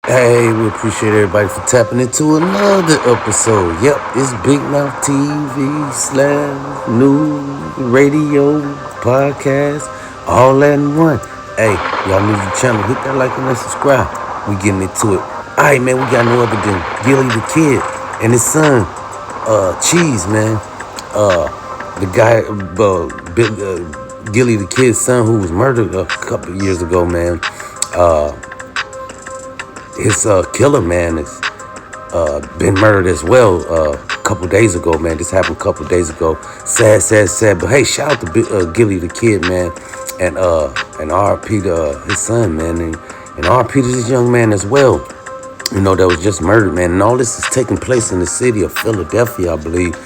Hey, we appreciate everybody for tapping into another episode. Yep, it's Big Mouth TV slash news, radio, podcast, all that in one. Hey, y'all new to the channel, hit that like and that subscribe. We getting into it. Alright, man, we got no other than Gillie the Kid and his son, Cheese, man. The guy, Gillie the Kid's son, who was murdered a couple of years ago, man. His killer, man, is been murdered as well a couple days ago, man. This happened a couple days ago. Sad, sad, sad. But hey, shout out to Gillie the Kid, man, and R.P. to his son, man, and R.P. to this young man as well. You know, that was just murdered, man. And all this is taking place in the city of Philadelphia, I believe,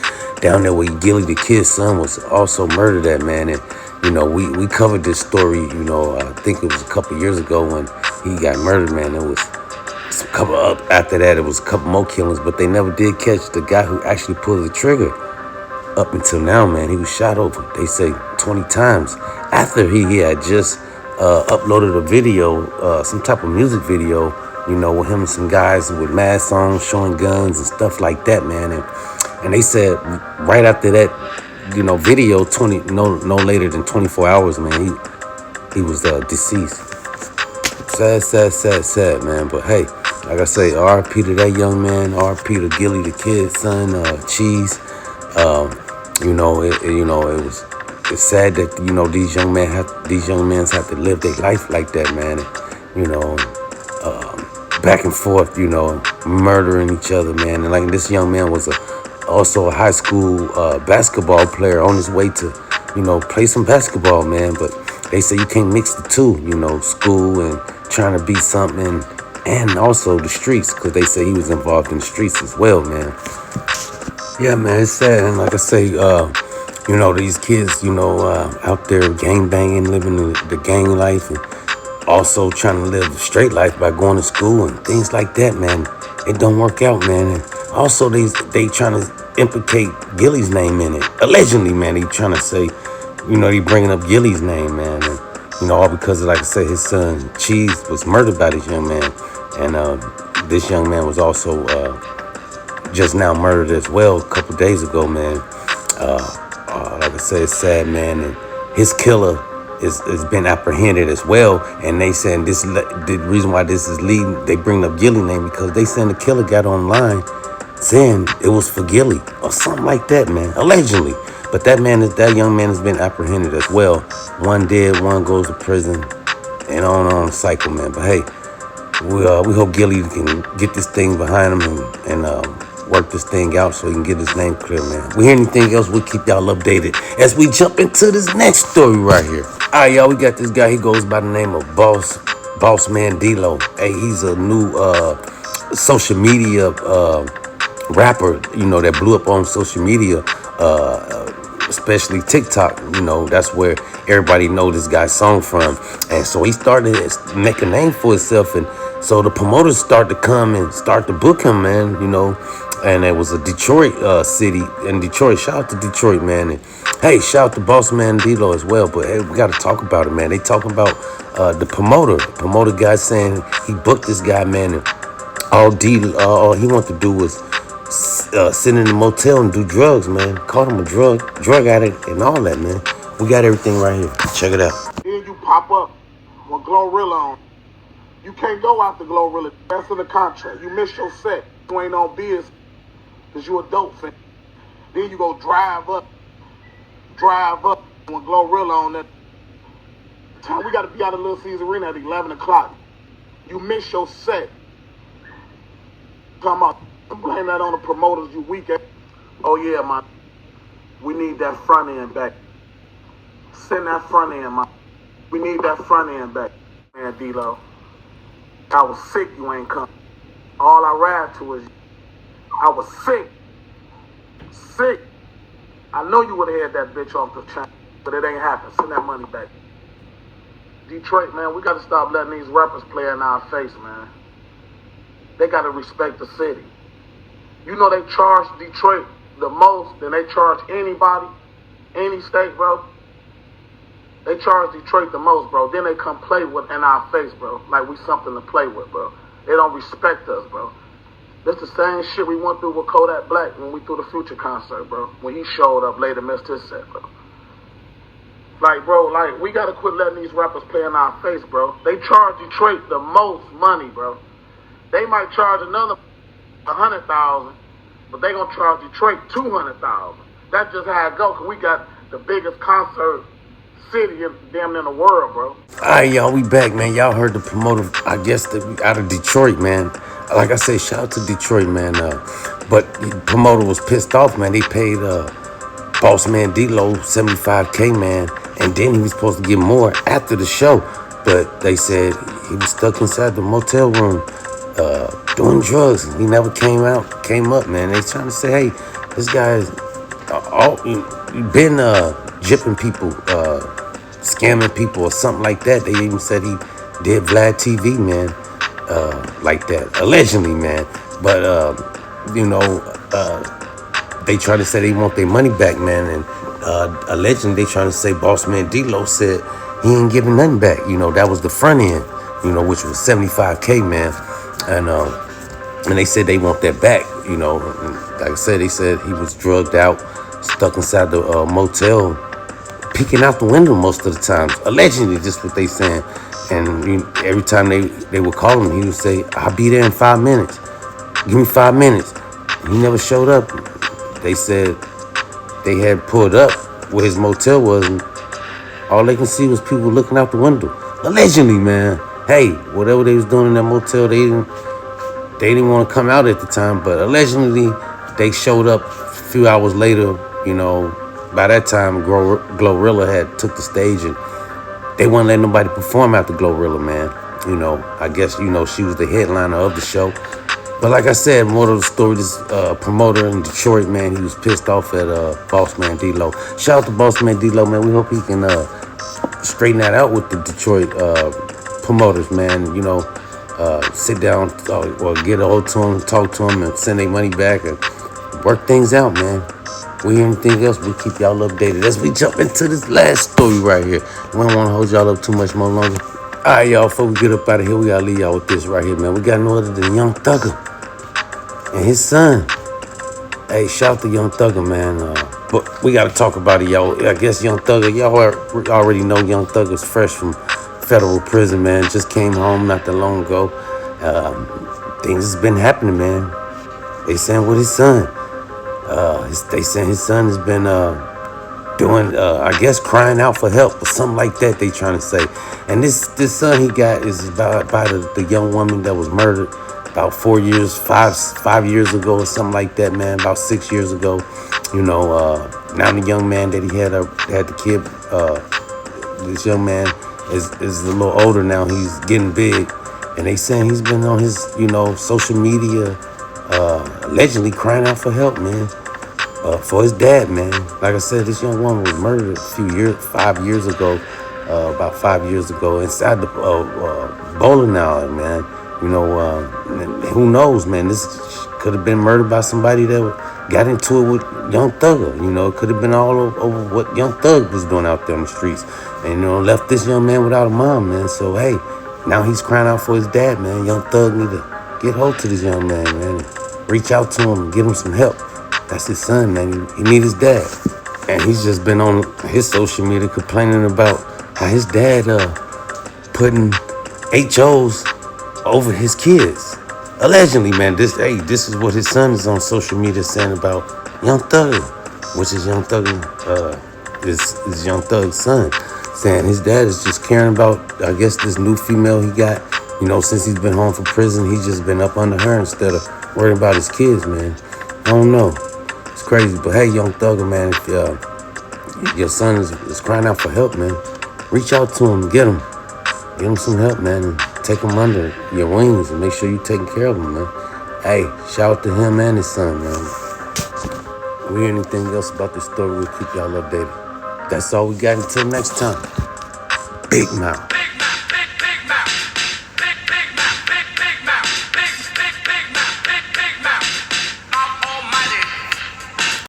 down there where Gillie the Kid's son was also murdered at, man. And you know, we covered this story. You know, I think it was a couple years ago when he got murdered, man. It was a couple up after that, it was a couple more killings, but they never did catch the guy who actually pulled the trigger. Up until now, man, he was shot over, they say, 20 times after he had just uploaded a video, some type of music video, you know, with him and some guys with masks on, showing guns and stuff like that, man. And they said right after that, you know, video, no later than 24 hours, man, he was deceased. Sad, sad, sad, sad, man. But hey, like I say, R.P. to that young man, R.P. to Gillie the Kid's son, Cheese. It's sad that these young men have to live their life like that, man. And, back and forth, murdering each other, man. And like this young man was also a high school basketball player on his way to, play some basketball, man. But they say you can't mix the two, school and trying to be something, and also the streets, because they say he was involved in the streets as well, man. Yeah, man, it's sad. And like I say, these kids, out there gang banging, living the gang life, and also trying to live a straight life by going to school and things like that, man. It don't work out, man. And also they trying to implicate Gillie's name in it. Allegedly, man, they trying to say, they bringing up Gillie's name, man. And, all because of, like I said, his son Cheese was murdered by this young man. And this young man was also just now murdered as well a couple days ago, man. Like I said, it's sad, man. And his killer has been apprehended as well. And they saying the reason why this is leading, they bring up Gillie's name because they saying the killer got online saying it was for Gillie or something like that, man. Allegedly. But that young man has been apprehended as well. One dead, one goes to prison, and on cycle, man. But hey, we hope Gillie can get this thing behind him and work this thing out so he can get his name clear, man. We hear anything else, we'll keep y'all updated as we jump into this next story right here. All right, y'all, we got this guy. He goes by the name of Boss Man D-Lo. Hey, he's a new social media rapper, that blew up on social media, especially TikTok. That's where everybody know this guy's song from. And so he started to make a name for himself, and so the promoters start to come and start to book him, man, and it was a Detroit city, in Detroit. Shout out to Detroit, man. And hey, shout out to Boss Man D-Lo as well. But hey, we got to talk about it, man. They talking about the promoter guy saying he booked this guy, man, and all he wanted to do was sit in the motel and do drugs, man. Called him a drug addict and all that, man. We got everything right here. Check it out. Then you pop up with Glorilla on. You can't go after Glorilla. That's in the contract. You miss your set. You ain't on biz because you a dope fan. Then you go drive up with Glorilla on that time. We got to be out of Little Caesars Arena at 11 o'clock. You miss your set. Talking about, blame that on the promoters, you weak ass. Oh yeah, man. We need that front end back. Send that front end, man. We need that front end back, man, D-Lo. I was sick, you ain't come. All I rap to is I was sick. Sick. I know you would have had that bitch off the chain, but it ain't happened. Send that money back. Detroit, man, we got to stop letting these rappers play in our face, man. They got to respect the city. They charge Detroit the most than they charge anybody, any state, bro. They charge Detroit the most, bro. Then they come play with in our face, bro, like we something to play with, bro. They don't respect us, bro. This the same shit we went through with Kodak Black when we threw the Future concert, bro. When he showed up later, missed his set, bro. Like, bro, like, we gotta quit letting these rappers play in our face, bro. They charge Detroit the most money, bro. They might charge another 100,000, but they gonna charge Detroit 200,000. That's just how it go, cause we got the biggest concert city in the world, bro. All right, y'all, we back, man. Y'all heard the promoter, I guess, out of Detroit, man. Like I say, shout out to Detroit, man. But the promoter was pissed off, man. They paid Boss Man D-Lo $75K, man. And then he was supposed to get more after the show. But they said he was stuck inside the motel room doing drugs. He never came up, man. They trying to say, hey, this guy's been gypping people, scamming people or something like that. They even said he did Vlad TV, man, like that, allegedly, man. But, they try to say they want their money back, man. And allegedly, they trying to say Boss Man D-Lo said he ain't giving nothing back. That was the front end, which was $75K, man. And they said they want that back, And like I said, they said he was drugged out, stuck inside the motel, peeking out the window most of the times. Allegedly, just what they saying. And every time they would call him, he would say, I'll be there in 5 minutes. Give me 5 minutes. He never showed up. They said they had pulled up where his motel was, and all they can see was people looking out the window. Allegedly, man. Hey, whatever they was doing in that motel, they didn't want to come out at the time, but allegedly they showed up a few hours later. By that time, Glorilla had took the stage, and they wouldn't let nobody perform after Glorilla, man. I guess, she was the headliner of the show. But like I said, more of the story, this promoter in Detroit, man, he was pissed off at Boss Man D-Lo. Shout out to Boss Man D-Lo, man. We hope he can straighten that out with the Detroit promoters, man. Sit down or get a hold to him, talk to him, and send their money back and work things out, man. We hear anything else, we'll keep y'all updated as we jump into this last story right here. We don't want to hold y'all up too much more longer. All right, y'all, before we get up out of here, we got to leave y'all with this right here, man. We got no other than Young Thugger and his son. Hey, shout out to Young Thugger, man. But we got to talk about it, y'all. I guess Young Thugger, y'all already know Young Thugger's fresh from federal prison, man. Just came home not that long ago. Things has been happening, man. They saying with his son. They saying his son has been doing, I guess, crying out for help or something like that. They trying to say. And this son he got is by the young woman that was murdered about 5 years ago or something like that, man. About 6 years ago. Now the young man that he had the kid, this young man is a little older now. He's getting big. And they saying he's been on his, social media, allegedly crying out for help, man. For his dad, man. Like I said, this young woman was murdered 5 years ago, about 5 years ago, inside the bowling alley, man. Who knows, man? This could have been murdered by somebody that got into it with Young Thugger. It could have been all over what Young Thug was doing out there on the streets. And, left this young man without a mom, man. So, hey, now he's crying out for his dad, man. Young Thug need to get hold to this young man, man. Reach out to him and give him some help. That's his son, man. He need his dad. And he's just been on his social media complaining about how his dad putting HOs over his kids. Allegedly, man. This is what his son is on social media saying about Young Thug, which is Young Thug, is Young Thug's son. Saying his dad is just caring about, I guess, this new female he got. Since he's been home from prison, he's just been up under her instead of worrying about his kids, man. I don't know. It's crazy. But hey, Young Thugger, man, if your son is crying out for help, man, reach out to him, get him some help, man, and take him under your wings and make sure you taking care of him, man. Hey, shout out to him and his son, man. If we hear anything else about this story, we'll keep y'all updated. That's all we got until next time. Big mouth.